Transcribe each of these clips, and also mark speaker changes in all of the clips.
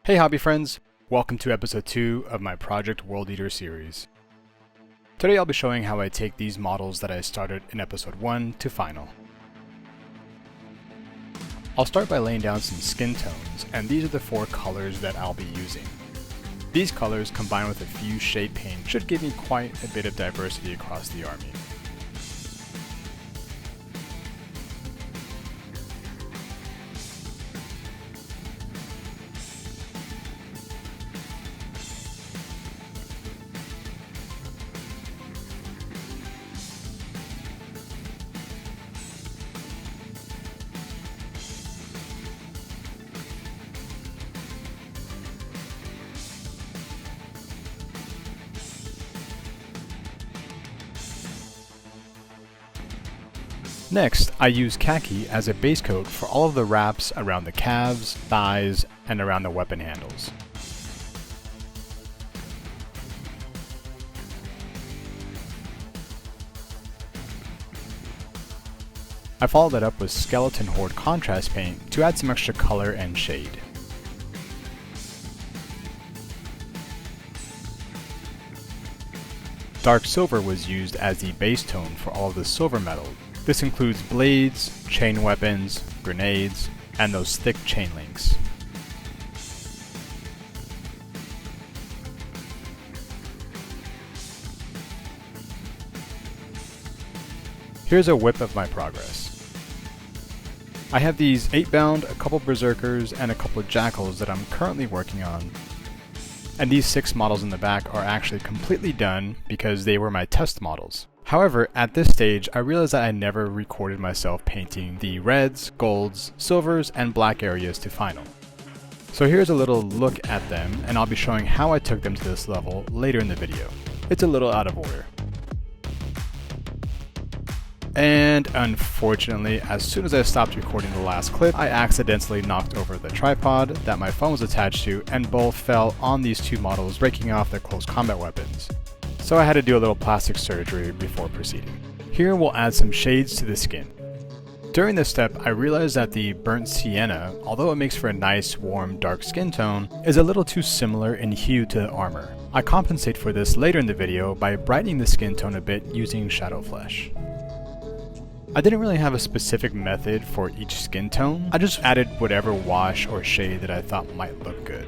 Speaker 1: Hey hobby friends, welcome to episode 2 of my Project World Eater series. Today I'll be showing how I take these models that I started in episode 1 to final. I'll start by laying down some skin tones, and these are the 4 colors that I'll be using. These colors combined with a few shade paint should give me quite a bit of diversity across the army. Next, I use khaki as a base coat for all of the wraps around the calves, thighs, and around the weapon handles. I followed that up with Skeleton Horde contrast paint to add some extra color and shade. Dark silver was used as the base tone for all of the silver metal. This includes blades, chain weapons, grenades, and those thick chain links. Here's a whip of my progress. I have these 8-bound, a couple berserkers, and a couple of jackals that I'm currently working on. And these 6 models in the back are actually completely done because they were my test models. However, at this stage, I realized that I never recorded myself painting the reds, golds, silvers, and black areas to final. So here's a little look at them, and I'll be showing how I took them to this level later in the video. It's a little out of order. And unfortunately, as soon as I stopped recording the last clip, I accidentally knocked over the tripod that my phone was attached to, and both fell on these 2 models, breaking off their close combat weapons. So I had to do a little plastic surgery before proceeding. Here we'll add some shades to the skin. During this step, I realized that the burnt sienna, although it makes for a nice, warm, dark skin tone, is a little too similar in hue to the armor. I compensate for this later in the video by brightening the skin tone a bit using Shadow Flesh. I didn't really have a specific method for each skin tone. I just added whatever wash or shade that I thought might look good.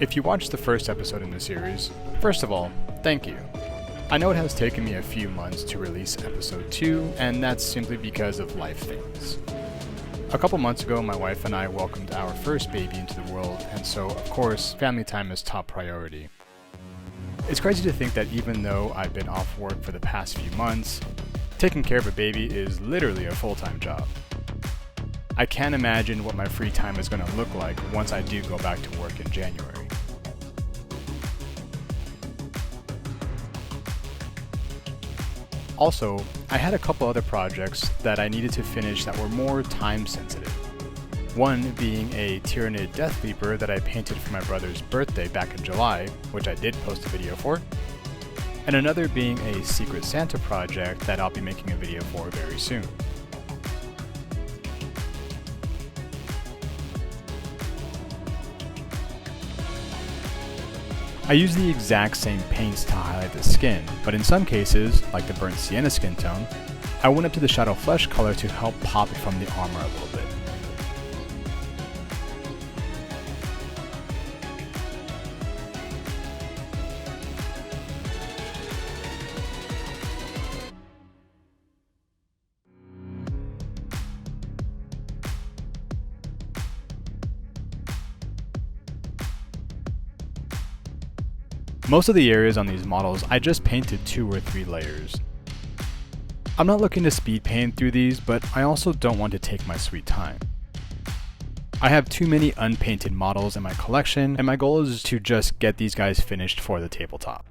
Speaker 1: If you watched the first episode in the series, first of all, thank you. I know it has taken me a few months to release episode 2, and that's simply because of life things. A couple months ago, my wife and I welcomed our first baby into the world, and so, of course, family time is top priority. It's crazy to think that even though I've been off work for the past few months, taking care of a baby is literally a full-time job. I can't imagine what my free time is going to look like once I do go back to work in January. Also, I had a couple other projects that I needed to finish that were more time sensitive. One being a Tyrannid Death Leaper that I painted for my brother's birthday back in July, which I did post a video for, and another being a Secret Santa project that I'll be making a video for very soon. I use the exact same paints to highlight the skin, but in some cases, like the burnt sienna skin tone, I went up to the Shadow Flesh color to help pop it from the armor a little bit. Most of the areas on these models, I just painted 2 or 3 layers. I'm not looking to speed paint through these, but I also don't want to take my sweet time. I have too many unpainted models in my collection, and my goal is to just get these guys finished for the tabletop.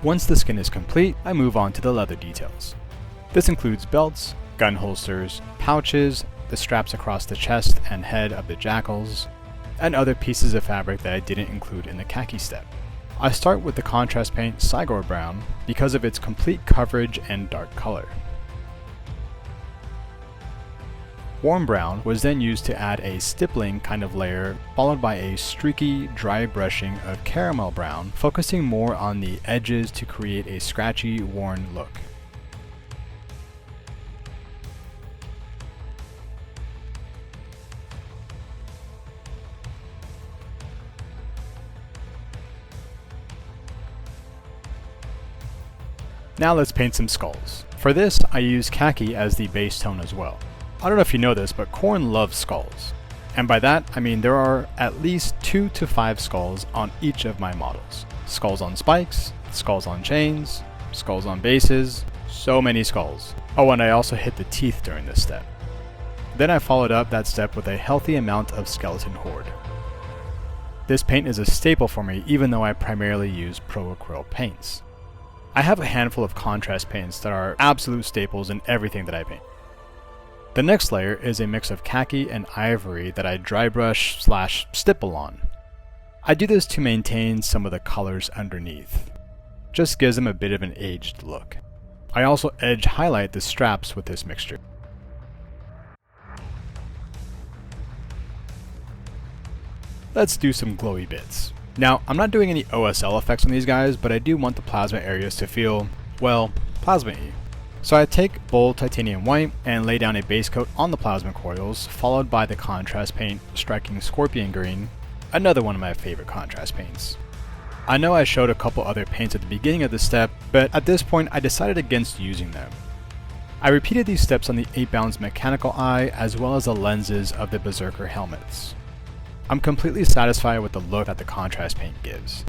Speaker 1: Once the skin is complete, I move on to the leather details. This includes belts, gun holsters, pouches, the straps across the chest and head of the jackals, and other pieces of fabric that I didn't include in the khaki step. I start with the contrast paint Cygor Brown because of its complete coverage and dark color. Warm brown was then used to add a stippling kind of layer, followed by a streaky, dry brushing of caramel brown, focusing more on the edges to create a scratchy, worn look. Now let's paint some skulls. For this, I use khaki as the base tone as well. I don't know if you know this, but Corn loves skulls. And by that, I mean there are at least 2 to 5 skulls on each of my models. Skulls on spikes, skulls on chains, skulls on bases, so many skulls. Oh, and I also hit the teeth during this step. Then I followed up that step with a healthy amount of skeleton horde. This paint is a staple for me even though I primarily use Pro Acryl paints. I have a handful of contrast paints that are absolute staples in everything that I paint. The next layer is a mix of khaki and ivory that I dry brush / stipple on. I do this to maintain some of the colors underneath. Just gives them a bit of an aged look. I also edge highlight the straps with this mixture. Let's do some glowy bits. Now, I'm not doing any OSL effects on these guys, but I do want the plasma areas to feel, well, plasma-y. So I take bold titanium white and lay down a base coat on the plasma coils, followed by the contrast paint striking scorpion green, another one of my favorite contrast paints. I know I showed a couple other paints at the beginning of the step, but at this point I decided against using them. I repeated these steps on the 8-bounds mechanical eye as well as the lenses of the Berserker helmets. I'm completely satisfied with the look that the contrast paint gives.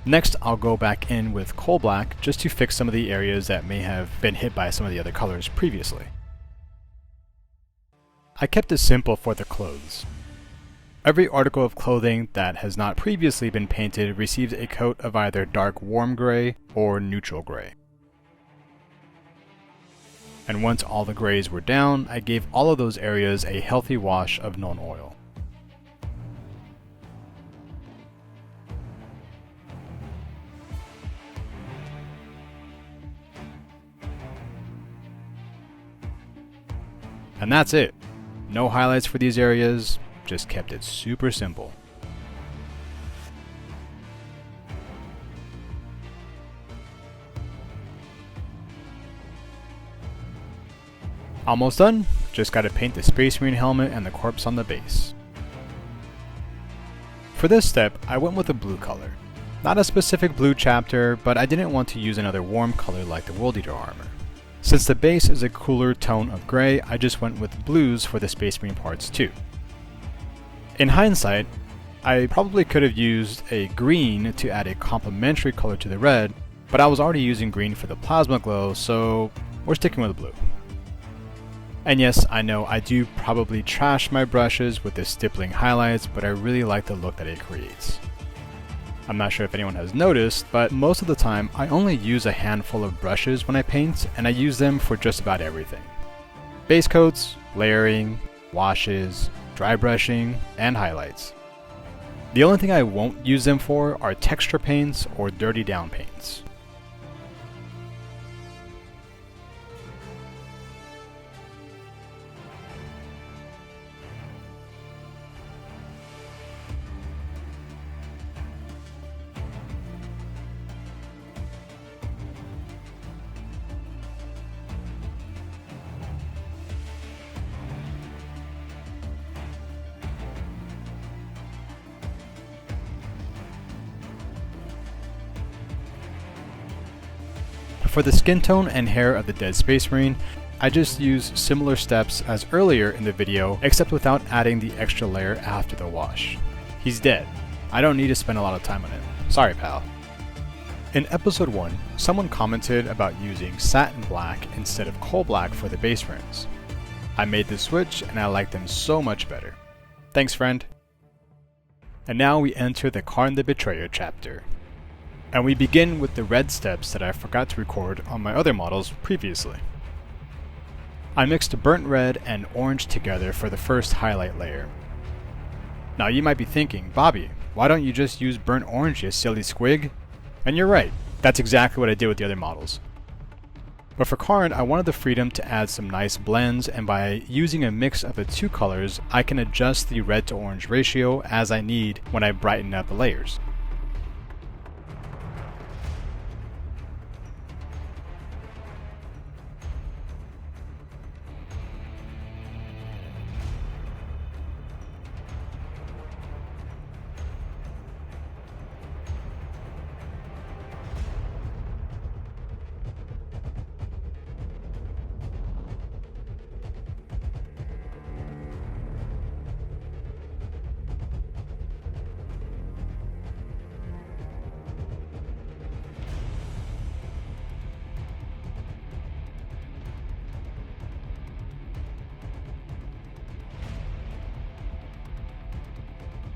Speaker 1: Next, I'll go back in with coal black just to fix some of the areas that may have been hit by some of the other colors previously. I kept it simple for the clothes. Every article of clothing that has not previously been painted receives a coat of either dark warm gray or neutral gray. And once all the grays were down, I gave all of those areas a healthy wash of Nuln Oil. And that's it. No highlights for these areas, just kept it super simple. Almost done, just gotta paint the Space Marine helmet and the corpse on the base. For this step, I went with a blue color. Not a specific blue chapter, but I didn't want to use another warm color like the World Eater armor. Since the base is a cooler tone of gray, I just went with blues for the Space Marine parts too. In hindsight, I probably could have used a green to add a complementary color to the red, but I was already using green for the plasma glow, so we're sticking with blue. And yes, I know I do probably trash my brushes with the stippling highlights, but I really like the look that it creates. I'm not sure if anyone has noticed, but most of the time I only use a handful of brushes when I paint, and I use them for just about everything. Base coats, layering, washes, dry brushing, and highlights. The only thing I won't use them for are texture paints or dirty down paints. For the skin tone and hair of the dead Space Marine, I just use similar steps as earlier in the video, except without adding the extra layer after the wash. He's dead. I don't need to spend a lot of time on him. Sorry, pal. In episode 1, someone commented about using satin black instead of coal black for the base rims. I made the switch and I like them so much better. Thanks, friend. And now we enter the Karn the Betrayer chapter. And we begin with the red steps that I forgot to record on my other models previously. I mixed burnt red and orange together for the first highlight layer. Now you might be thinking, Bobby, why don't you just use burnt orange, you silly squig? And you're right, that's exactly what I did with the other models. But for Karn, I wanted the freedom to add some nice blends, and by using a mix of the two colors, I can adjust the red to orange ratio as I need when I brighten up the layers.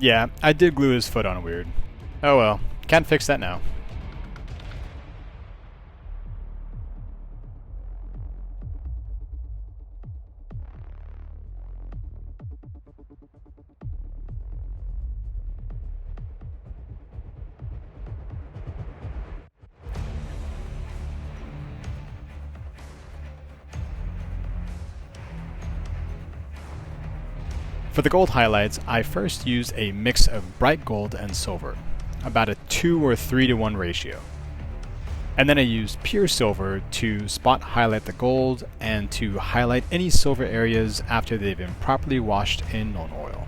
Speaker 1: Yeah, I did glue his foot on weird. Oh well, can't fix that now. For the gold highlights, I first used a mix of bright gold and silver, about a 2 or 3 to 1 ratio. And then I used pure silver to spot highlight the gold and to highlight any silver areas after they've been properly washed in on oil.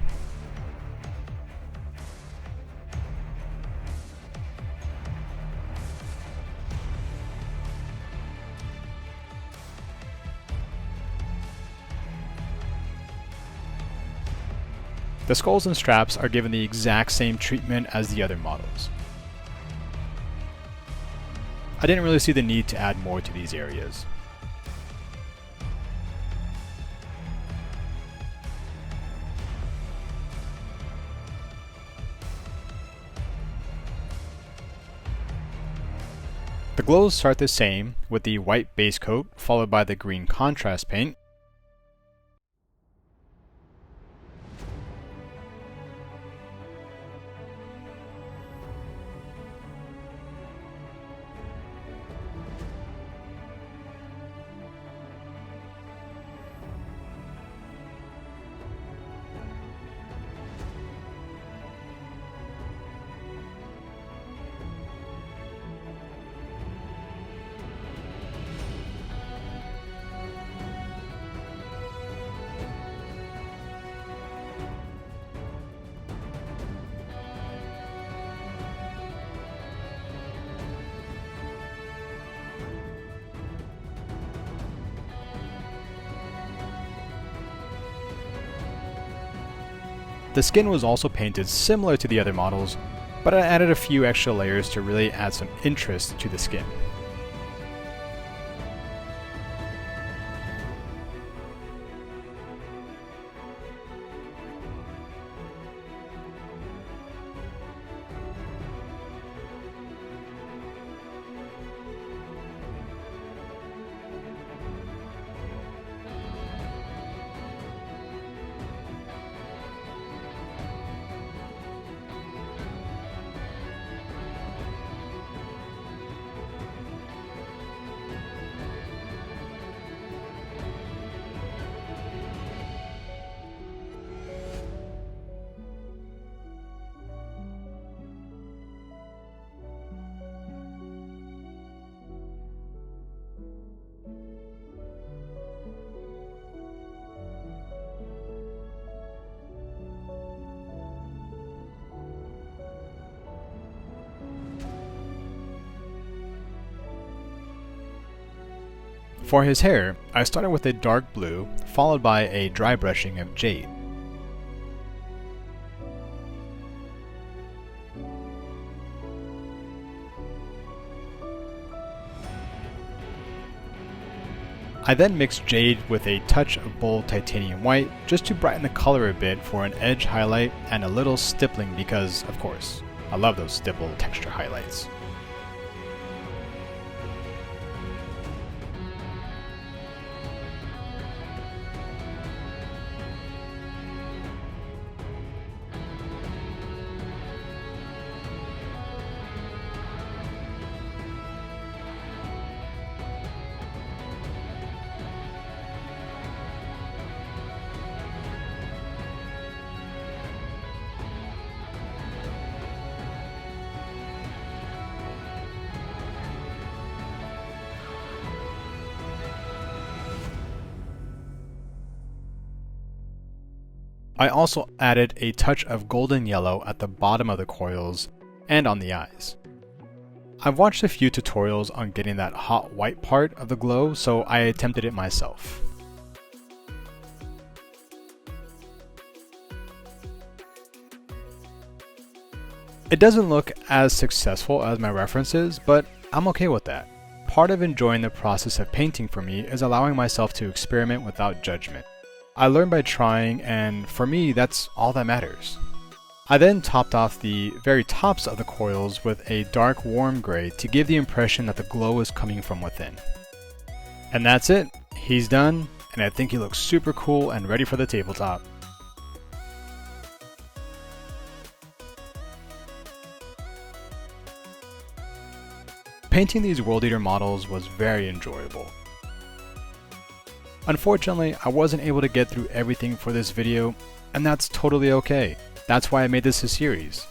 Speaker 1: The skulls and straps are given the exact same treatment as the other models. I didn't really see the need to add more to these areas. The glows start the same, with the white base coat followed by the green contrast paint. The skin was also painted similar to the other models, but I added a few extra layers to really add some interest to the skin. For his hair, I started with a dark blue, followed by a dry brushing of jade. I then mixed jade with a touch of bold titanium white just to brighten the color a bit for an edge highlight and a little stippling because, of course, I love those stipple texture highlights. I also added a touch of golden yellow at the bottom of the coils and on the eyes. I've watched a few tutorials on getting that hot white part of the glow, so I attempted it myself. It doesn't look as successful as my references, but I'm okay with that. Part of enjoying the process of painting for me is allowing myself to experiment without judgment. I learn by trying, and for me, that's all that matters. I then topped off the very tops of the coils with a dark warm gray to give the impression that the glow is coming from within. And that's it. He's done, and I think he looks super cool and ready for the tabletop. Painting these World Eater models was very enjoyable. Unfortunately, I wasn't able to get through everything for this video, and that's totally okay. That's why I made this a series.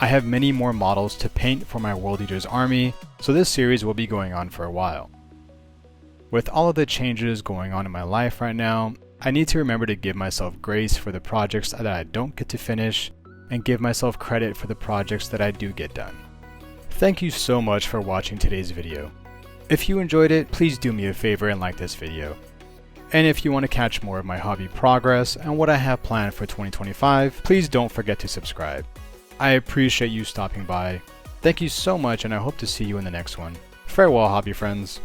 Speaker 1: I have many more models to paint for my World Eaters army, so this series will be going on for a while. With all of the changes going on in my life right now, I need to remember to give myself grace for the projects that I don't get to finish, and give myself credit for the projects that I do get done. Thank you so much for watching today's video. If you enjoyed it, please do me a favor and like this video. And if you want to catch more of my hobby progress and what I have planned for 2025, please don't forget to subscribe. I appreciate you stopping by. Thank you so much, and I hope to see you in the next one. Farewell, hobby friends.